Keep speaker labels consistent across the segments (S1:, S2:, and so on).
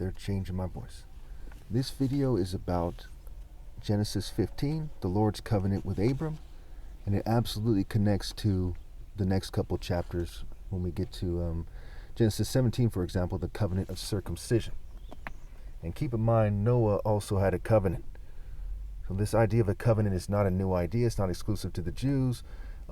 S1: they're changing my voice. This video is about Genesis 15, the Lord's covenant with Abram, and it absolutely connects to the next couple chapters when we get to Genesis 17, for example, the covenant of circumcision. And keep in mind, Noah also had a covenant. So this idea of a covenant is not a new idea. It's not exclusive to the Jews.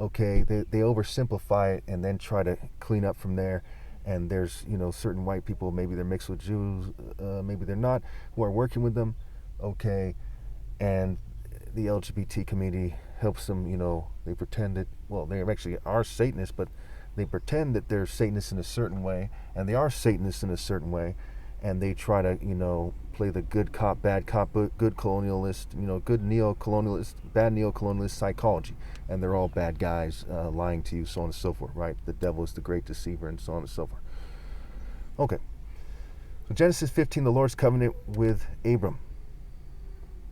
S1: Okay, they oversimplify it and then try to clean up from there. And there's, certain white people, maybe they're mixed with Jews, maybe they're not, who are working with them. Okay, and the LGBT community helps them, they pretend that, they actually are Satanists, but they pretend that they're Satanists in a certain way, and they are Satanists in a certain way, and they try to, play the good cop, good colonialist, good neo-colonialist, bad neo-colonialist psychology, and they're all bad guys lying to you, so on and so forth, right? The devil is the great deceiver, and so on and so forth. Okay, so Genesis 15, the Lord's covenant with Abram.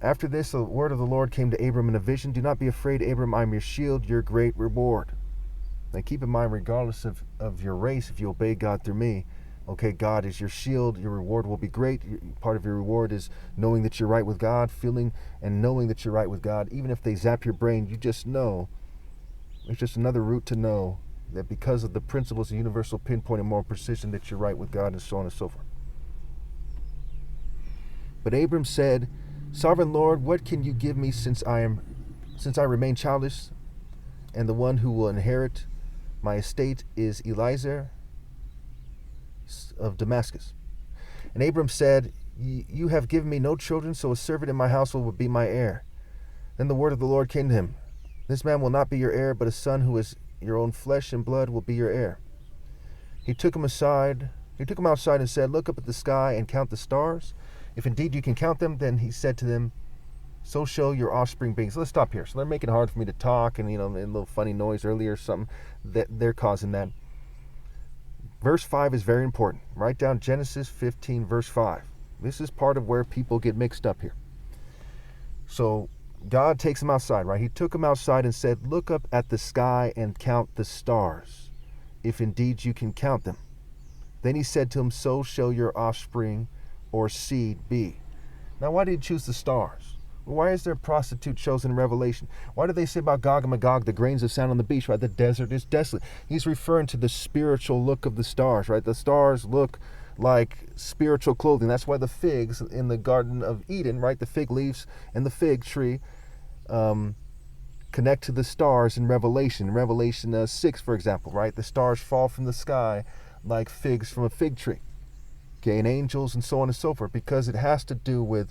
S1: After this, the word of the Lord came to Abram in a vision. Do not be afraid, Abram, I am your shield, your great reward. Now keep in mind, regardless of your race, if you obey God through me, okay, God is your shield, your reward will be great. Part of your reward is knowing that you're right with God, feeling and knowing that you're right with God. Even if they zap your brain, you just know. It's just another route to know that because of the principles of universal pinpoint and moral precision that you're right with God, and so on and so forth. But Abram said, Sovereign Lord, what can you give me since I remain childless, and the one who will inherit my estate is Eliezer of Damascus? And Abram said, You have given me no children, so a servant in my household will be my heir. Then the word of the Lord came to him. This man will not be your heir, but a son who is your own flesh and blood will be your heir. He took him outside and said, Look up at the sky and count the stars. If indeed you can count them, then he said to them, So shall your offspring be. So let's stop here. So they're making it hard for me to talk, and a little funny noise earlier or something, that they're causing that. Verse 5 is very important. Write down Genesis 15, verse 5. This is part of where people get mixed up here. So God takes him outside, right? He took him outside and said, Look up at the sky and count the stars, if indeed you can count them. Then he said to him, So shall your offspring or seed be. Now, why did he choose the stars? Why is there a prostitute chosen in Revelation? Why do they say about Gog and Magog, the grains of sand on the beach, right? The desert is desolate. He's referring to the spiritual look of the stars, right? The stars look like spiritual clothing. That's why the figs in the Garden of Eden, right? The fig leaves and the fig tree connect to the stars in Revelation. In Revelation 6, for example, right? The stars fall from the sky like figs from a fig tree. Okay, and angels and so on and so forth, because it has to do with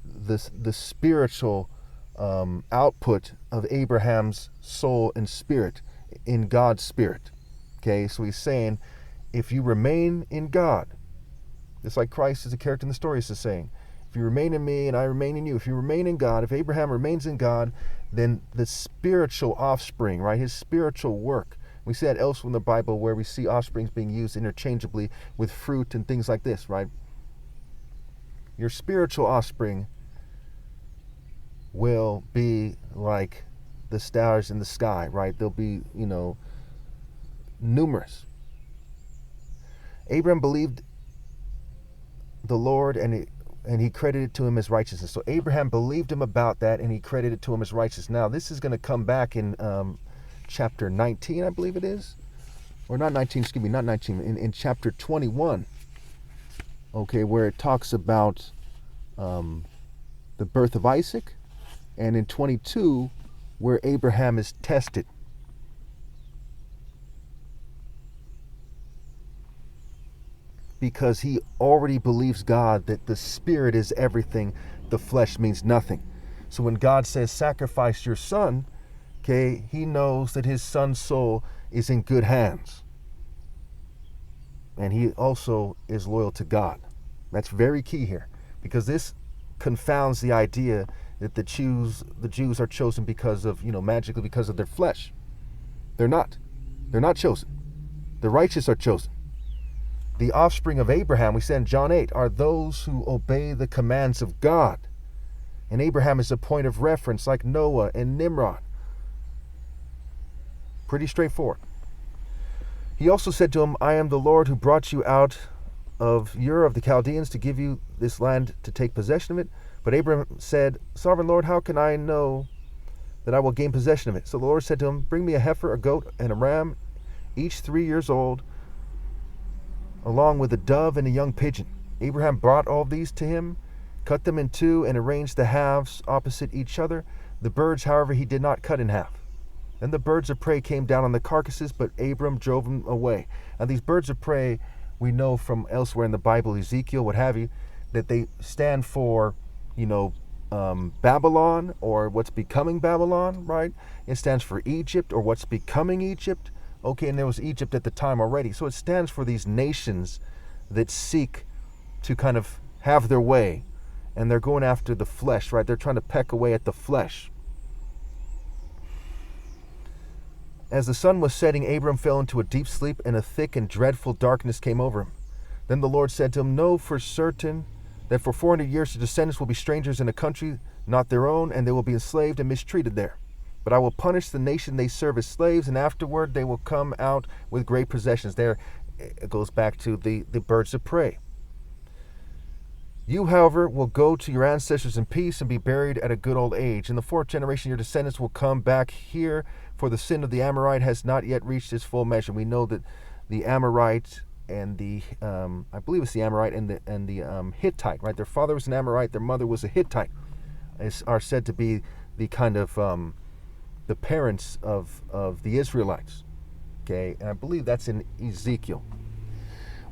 S1: the spiritual output of Abraham's soul and spirit in God's spirit. Okay, so he's saying, if you remain in God, just like Christ is a character in the story is saying, if you remain in me and I remain in you, if you remain in God, if Abraham remains in God, then the spiritual offspring, right, his spiritual work. We see that elsewhere in the Bible where we see offsprings being used interchangeably with fruit and things like this, right? Your spiritual offspring will be like the stars in the sky, right? They'll be, numerous. Abraham believed the Lord and he credited it to him as righteousness. So Abraham believed him about that and he credited it to him as righteousness. Now, this is going to come back in chapter 19, I believe it is. Or not 19, excuse me, not 19. In chapter 21, okay, where it talks about the birth of Isaac. And in 22, where Abraham is tested. Because he already believes God that the spirit is everything, the flesh means nothing. So when God says, sacrifice your son, okay, he knows that his son's soul is in good hands. And he also is loyal to God. That's very key here, because this confounds the idea that the Jews are chosen because of, magically because of their flesh. They're not. They're not chosen. The righteous are chosen. The offspring of Abraham, we said in John 8, are those who obey the commands of God. And Abraham is a point of reference like Noah and Nimrod. Pretty straightforward. He also said to him, I am the Lord who brought you out of Ur of the Chaldeans to give you this land to take possession of it. But Abram said, Sovereign Lord, how can I know that I will gain possession of it? So the Lord said to him, Bring me a heifer, a goat, and a ram, each 3 years old, along with a dove and a young pigeon. Abraham brought all these to him, cut them in two, and arranged the halves opposite each other. The birds, however, he did not cut in half. Then the birds of prey came down on the carcasses, but Abram drove them away. And these birds of prey, we know from elsewhere in the Bible, Ezekiel, what have you, that they stand for, Babylon, or what's becoming Babylon, right? It stands for Egypt, or what's becoming Egypt. Okay, and there was Egypt at the time already. So it stands for these nations that seek to kind of have their way, and they're going after the flesh, right? They're trying to peck away at the flesh. As the sun was setting, Abram fell into a deep sleep, and a thick and dreadful darkness came over him. Then the Lord said to him, Know for certain that for 400 years your descendants will be strangers in a country not their own, and they will be enslaved and mistreated there. But I will punish the nation they serve as slaves, and afterward they will come out with great possessions. There it goes back to the birds of prey. You, however, will go to your ancestors in peace and be buried at a good old age. In the 4th generation your descendants will come back here, for the sin of the Amorite has not yet reached its full measure. We know that the Amorite and the I believe it's the Amorite and the Hittite, right? Their father was an Amorite, their mother was a Hittite, are said to be the kind of the parents of the Israelites. Okay, and I believe that's in Ezekiel.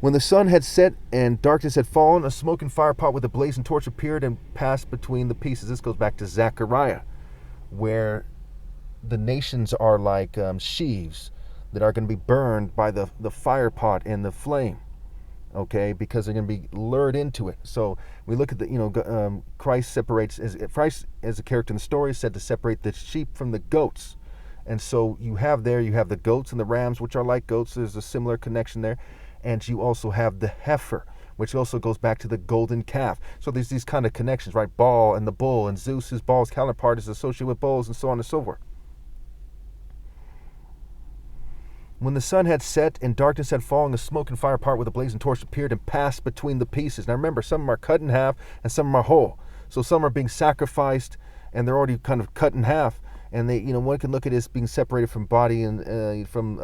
S1: When the sun had set and darkness had fallen, a smoking fire pot with a blazing torch appeared and passed between the pieces. This goes back to Zechariah, where the nations are like sheaves that are going to be burned by the fire pot and the flame, okay, because they're going to be lured into it. So we look at the, Christ separates, Christ as a character in the story is said to separate the sheep from the goats. And so you have the goats and the rams, which are like goats. There's a similar connection there. And you also have the heifer, which also goes back to the golden calf. So there's these kind of connections, right? Baal and the bull, and Zeus's Baal's counterpart is associated with bulls, and so on and so forth. When the sun had set and darkness had fallen, a smoke and fire pot with a blazing torch appeared and passed between the pieces. Now remember, some of them are cut in half and some of them are whole. So some are being sacrificed and they're already kind of cut in half. And they, one can look at it as being separated from body and from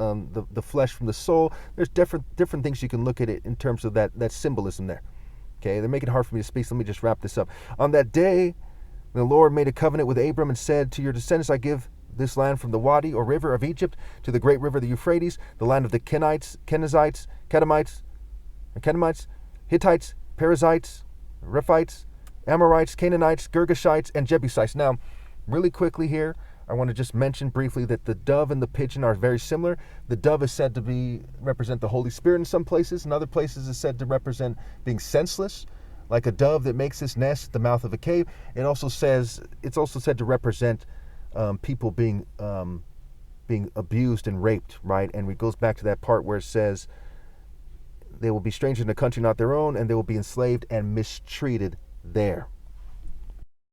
S1: the flesh from the soul. There's different things you can look at it in terms of that symbolism there. Okay, they're making it hard for me to speak, so let me just wrap this up. On that day, the Lord made a covenant with Abram and said, To your descendants I give this land from the Wadi, or river of Egypt, to the great river, the Euphrates, the land of the Kenites, Kenizzites, Kedemites, Hittites, Perizzites, Rephites, Amorites, Canaanites, Girgashites, and Jebusites. Now, really quickly here, I want to just mention briefly that the dove and the pigeon are very similar. The dove is said to represent the Holy Spirit in some places. In other places it's said to represent being senseless, like a dove that makes its nest at the mouth of a cave. It's also said to represent people being abused and raped, right? And it goes back to that part where it says they will be strangers in a country not their own, and they will be enslaved and mistreated there.